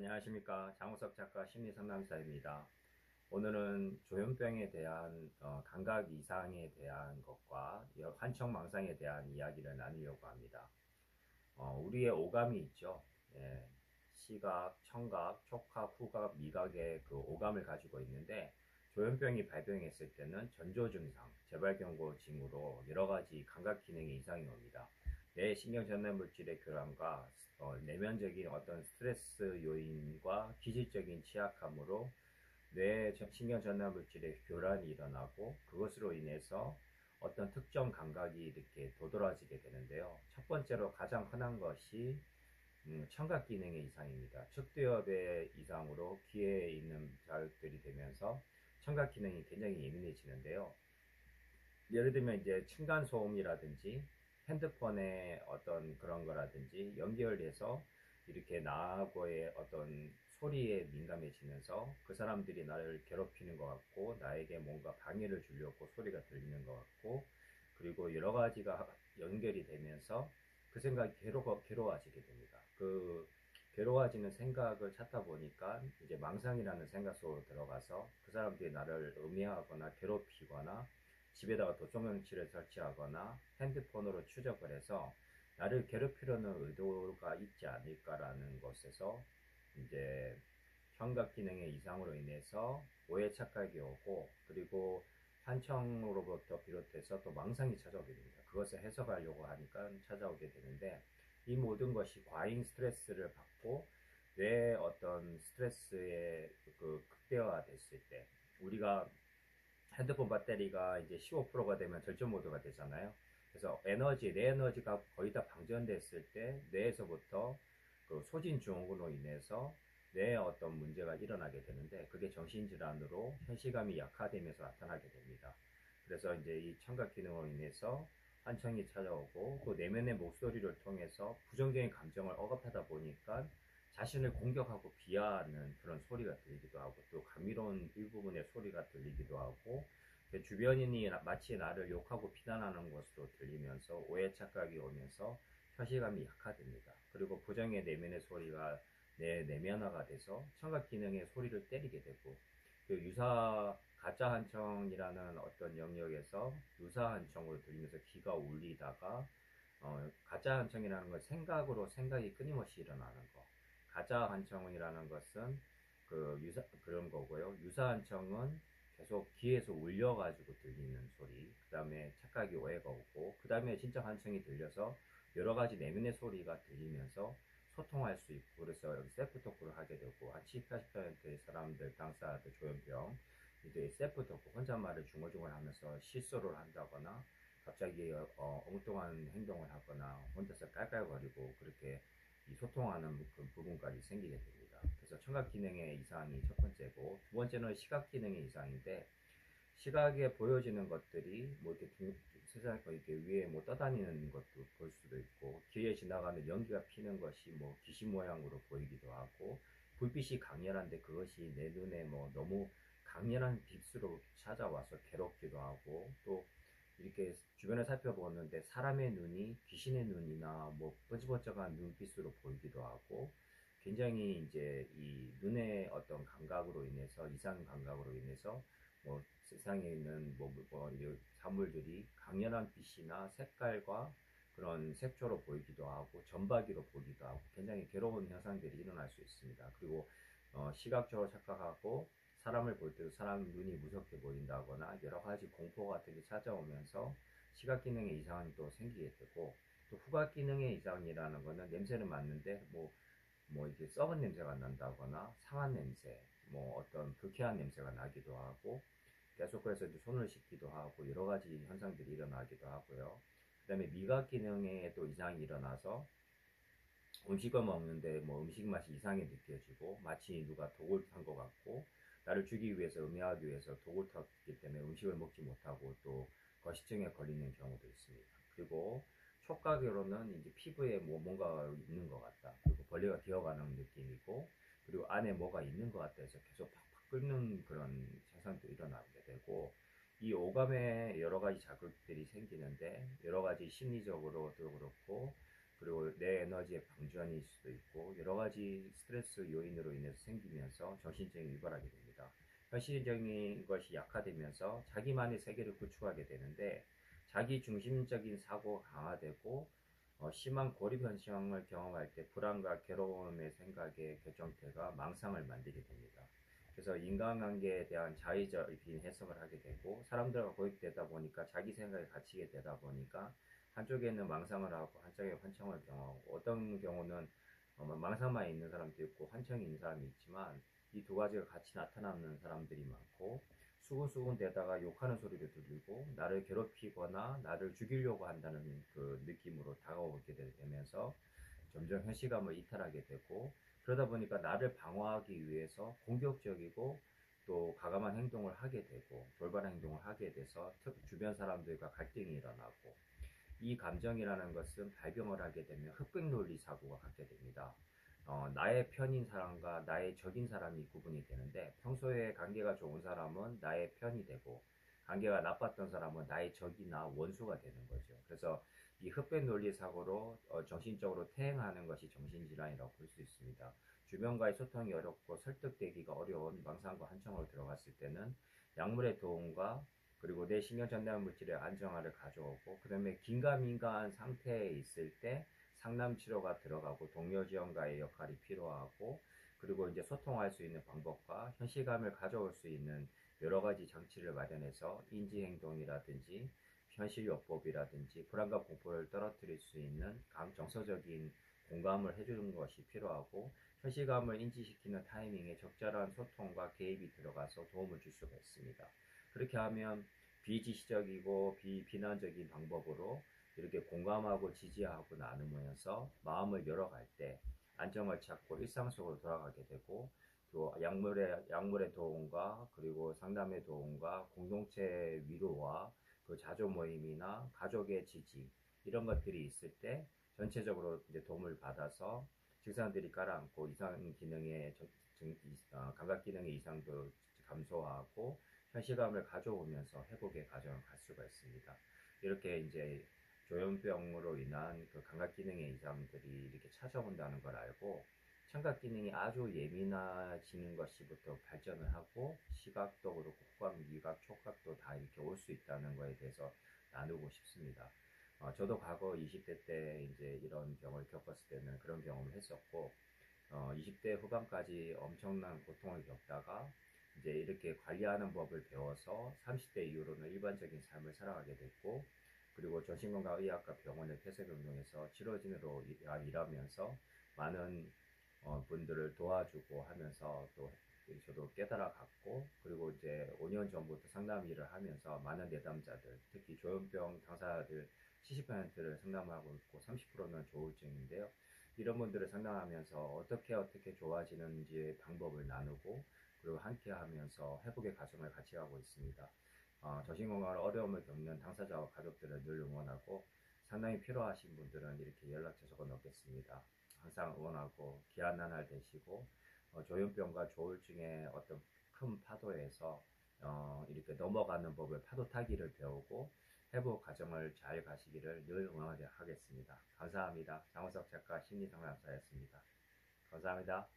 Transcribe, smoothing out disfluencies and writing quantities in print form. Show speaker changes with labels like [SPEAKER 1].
[SPEAKER 1] 안녕하십니까. 장우석 작가 심리상담사입니다. 오늘은 조현병에 대한 감각 이상에 대한 것과 환청망상에 대한 이야기를 나누려고 합니다. 우리의 오감이 있죠. 예, 시각, 청각, 촉각, 후각, 미각의 그 오감을 가지고 있는데 조현병이 발병했을 때는 전조증상, 재발경고 징후로 여러 가지 감각 기능의 이상이 옵니다. 뇌 신경전달물질의 교란과 내면적인 어떤 스트레스 요인과 기질적인 취약함으로 뇌 신경전달물질의 교란이 일어나고 그것으로 인해서 어떤 특정 감각이 이렇게 도드라지게 되는데요. 첫 번째로 가장 흔한 것이 청각 기능의 이상입니다. 측두엽의 이상으로 귀에 있는 자극들이 되면서 청각 기능이 굉장히 예민해지는데요. 예를 들면 이제 층간소음이라든지 핸드폰의 어떤 그런 거라든지 연결돼서 이렇게 나하고의 어떤 소리에 민감해지면서 그 사람들이 나를 괴롭히는 것 같고 나에게 뭔가 방해를 주려고 소리가 들리는 것 같고 그리고 여러 가지가 연결이 되면서 그 생각이 괴로워지게 됩니다. 그 괴로워지는 생각을 찾다 보니까 이제 망상이라는 생각 속으로 들어가서 그 사람들이 나를 음해하거나 괴롭히거나 집에다가 도청장치를 설치하거나 핸드폰으로 추적을 해서 나를 괴롭히려는 의도가 있지 않을까라는 것에서 이제 청각 기능의 이상으로 인해서 오해 착각이 오고 그리고 환청으로부터 비롯해서 또 망상이 찾아오게 됩니다. 그것을 해석하려고 하니까 찾아오게 되는데 이 모든 것이 과잉 스트레스를 받고 뇌의 어떤 스트레스의 그 극대화가 됐을 때 우리가 핸드폰 배터리가 이제 15%가 되면 절전 모드가 되잖아요. 그래서 내 에너지가 거의 다 방전됐을 때 뇌에서부터 그 소진 증후군으로 인해서 뇌에 어떤 문제가 일어나게 되는데 그게 정신질환으로 현시감이 약화되면서 나타나게 됩니다. 그래서 이제 이 청각 기능으로 인해서 환청이 찾아오고 또 내면의 목소리를 통해서 부정적인 감정을 억압하다 보니까 자신을 공격하고 비하하는 그런 소리가 들리기도 하고 또 감미로운 일부분의 소리가 들리기도 하고 주변인이 마치 나를 욕하고 비난하는 것으로 들리면서 오해 착각이 오면서 현실감이 약화됩니다. 그리고 부정의 내면의 소리가 내 내면화가 돼서 청각 기능의 소리를 때리게 되고 그 가짜 한청이라는 어떤 영역에서 유사 한청으로 들리면서 귀가 울리다가 가짜 한청이라는 건 생각이 끊임없이 일어나는 거. 가짜 한청이라는 것은 그런 거고요. 유사 한청은 계속 귀에서 울려가지고 들리는 소리. 그 다음에 착각이 오해가 오고, 그 다음에 진짜 한청이 들려서 여러 가지 내면의 소리가 들리면서 소통할 수 있고, 그래서 여기 셀프 토크를 하게 되고, 한 70, 80%의 사람들, 당사자들, 조현병, 이제 셀프 토크, 혼잣말을 중얼중얼 하면서 실수를 한다거나, 갑자기 엉뚱한 행동을 하거나 혼자서 깔깔거리고 그렇게 소통하는 그 부분까지 생기게 됩니다. 그래서 청각 기능의 이상이 첫 번째고 두 번째는 시각 기능의 이상인데 시각에 보여지는 것들이 뭐 이렇게 세상 이렇게 위에 뭐 떠다니는 것도 볼 수도 있고 길에 지나가는 연기가 피는 것이 뭐 귀신 모양으로 보이기도 하고 불빛이 강렬한데 그것이 내 눈에 뭐 너무 강렬한 빛으로 찾아와서 괴롭기도 하고 또 이렇게 주변을 살펴보는데 사람의 눈이 귀신의 눈이나 뭐 번쩍번쩍한 눈빛으로 보이기도 하고 굉장히 이제 이 눈의 어떤 감각으로 인해서 이상 감각으로 인해서 뭐 세상에 있는 사물들이 강렬한 빛이나 색깔과 그런 색조로 보이기도 하고 점박이로 보기도 하고 굉장히 괴로운 현상들이 일어날 수 있습니다. 그리고 시각적으로 착각하고 사람을 볼 때도 사람 눈이 무섭게 보인다거나 여러 가지 공포 같은 게 찾아오면서 시각 기능의 이상이 또 생기게 되고 또 후각 기능의 이상이라는 거는 냄새는 맡는데 뭐 이렇게 썩은 냄새가 난다거나 상한 냄새, 뭐 어떤 불쾌한 냄새가 나기도 하고 계속해서 이제 손을 씻기도 하고 여러 가지 현상들이 일어나기도 하고요. 그 다음에 미각 기능에 또 이상이 일어나서 음식을 먹는데 뭐 음식 맛이 이상하게 느껴지고 마치 누가 독을 탄 것 같고 나를 죽이기 위해서 음해하기 위해서 독을 탔기 때문에 음식을 먹지 못하고 또 거식증에 걸리는 경우도 있습니다. 그리고 촉각으로는 이제 피부에 뭐 뭔가 있는 것 같다. 그리고 벌레가 기어가는 느낌이고 그리고 안에 뭐가 있는 것 같다 해서 계속 팍팍 끓는 그런 현상도 일어나게 되고 이 오감에 여러 가지 자극들이 생기는데 여러 가지 심리적으로도 그렇고 그리고 내 에너지의 방전일 수도 있고 여러 가지 스트레스 요인으로 인해서 생기면서 정신적인 위발하게 됩니다. 현실적인 것이 약화되면서 자기만의 세계를 구축하게 되는데 자기 중심적인 사고가 강화되고 심한 고립 현상을 경험할 때 불안과 괴로움의 생각의 결정체가 망상을 만들게 됩니다. 그래서 인간관계에 대한 자의적인 해석을 하게 되고 사람들과 고립되다 보니까 자기 생각에 갇히게 되다 보니까 한쪽에는 망상을 하고 한쪽에 환청을 경험하고 어떤 경우는 망상만 있는 사람도 있고 환청이 있는 사람이 있지만 이 두 가지가 같이 나타나는 사람들이 많고 수근수근 대다가 욕하는 소리도 들리고 나를 괴롭히거나 나를 죽이려고 한다는 그 느낌으로 다가오게 되면서 점점 현실감을 이탈하게 되고 그러다 보니까 나를 방어하기 위해서 공격적이고 또 가감한 행동을 하게 되고 돌발한 행동을 하게 돼서 주변 사람들과 갈등이 일어나고 이 감정이라는 것은 발병을 하게 되면 흑백 논리 사고가 갖게 됩니다. 나의 편인 사람과 나의 적인 사람이 구분이 되는데 평소에 관계가 좋은 사람은 나의 편이 되고 관계가 나빴던 사람은 나의 적이나 원수가 되는 거죠. 그래서 이 흑백 논리 사고로 정신적으로 퇴행하는 것이 정신질환이라고 볼 수 있습니다. 주변과의 소통이 어렵고 설득되기가 어려운 망상과 한청으로 들어갔을 때는 약물의 도움과 그리고 내 신경 전달 물질의 안정화를 가져오고 그 다음에 긴가민가한 상태에 있을 때 상담 치료가 들어가고 동료 지원가의 역할이 필요하고 그리고 이제 소통할 수 있는 방법과 현실감을 가져올 수 있는 여러 가지 장치를 마련해서 인지행동이라든지 현실요법이라든지 불안과 공포를 떨어뜨릴 수 있는 정서적인 공감을 해주는 것이 필요하고 현실감을 인지시키는 타이밍에 적절한 소통과 개입이 들어가서 도움을 줄 수가 있습니다. 그렇게 하면 비지시적이고 비비난적인 방법으로 이렇게 공감하고 지지하고 나누면서 마음을 열어갈 때 안정을 찾고 일상 속으로 돌아가게 되고 또 약물의 도움과 그리고 상담의 도움과 공동체 위로와 그 자조 모임이나 가족의 지지 이런 것들이 있을 때 전체적으로 이제 도움을 받아서 증상들이 가라앉고 이상 기능의 감각 기능의 이상도 감소하고 현실감을 가져오면서 회복의 과정을 갈 수가 있습니다. 이렇게 이제 조현병으로 인한 그 감각 기능의 이상들이 이렇게 찾아온다는 걸 알고 청각 기능이 아주 예민해지는 것이부터 발전을 하고 시각도 그렇고 후각, 미각, 촉각도 다 이렇게 올 수 있다는 거에 대해서 나누고 싶습니다. 저도 과거 20대 때 이제 이런 병을 겪었을 때는 그런 경험을 했었고 20대 후반까지 엄청난 고통을 겪다가 이제 이렇게 관리하는 법을 배워서 30대 이후로는 일반적인 삶을 살아가게 됐고 그리고 정신건강의학과 병원을 폐쇄병동에서 치료진으로 일하면서 많은 분들을 도와주고 하면서 또 저도 깨달아 갔고 그리고 이제 5년 전부터 상담 일을 하면서 많은 내담자들 특히 조현병 당사자들 70%를 상담하고 있고 30%는 조울증인데요. 이런 분들을 상담하면서 어떻게 좋아지는지 방법을 나누고 그리고 함께 하면서 회복의 과정을 같이 가고 있습니다. 정신건강을 어려움을 겪는 당사자와 가족들을 늘 응원하고 상담이 필요하신 분들은 이렇게 연락처 적어 놓겠습니다. 항상 응원하고 귀한 나날 되시고 조현병과 조울증의 어떤 큰 파도에서 이렇게 넘어가는 법을 파도 타기를 배우고 회복 과정을 잘 가시기를 늘 응원하겠습니다. 감사합니다. 장우석 작가 심리상담사였습니다. 감사합니다.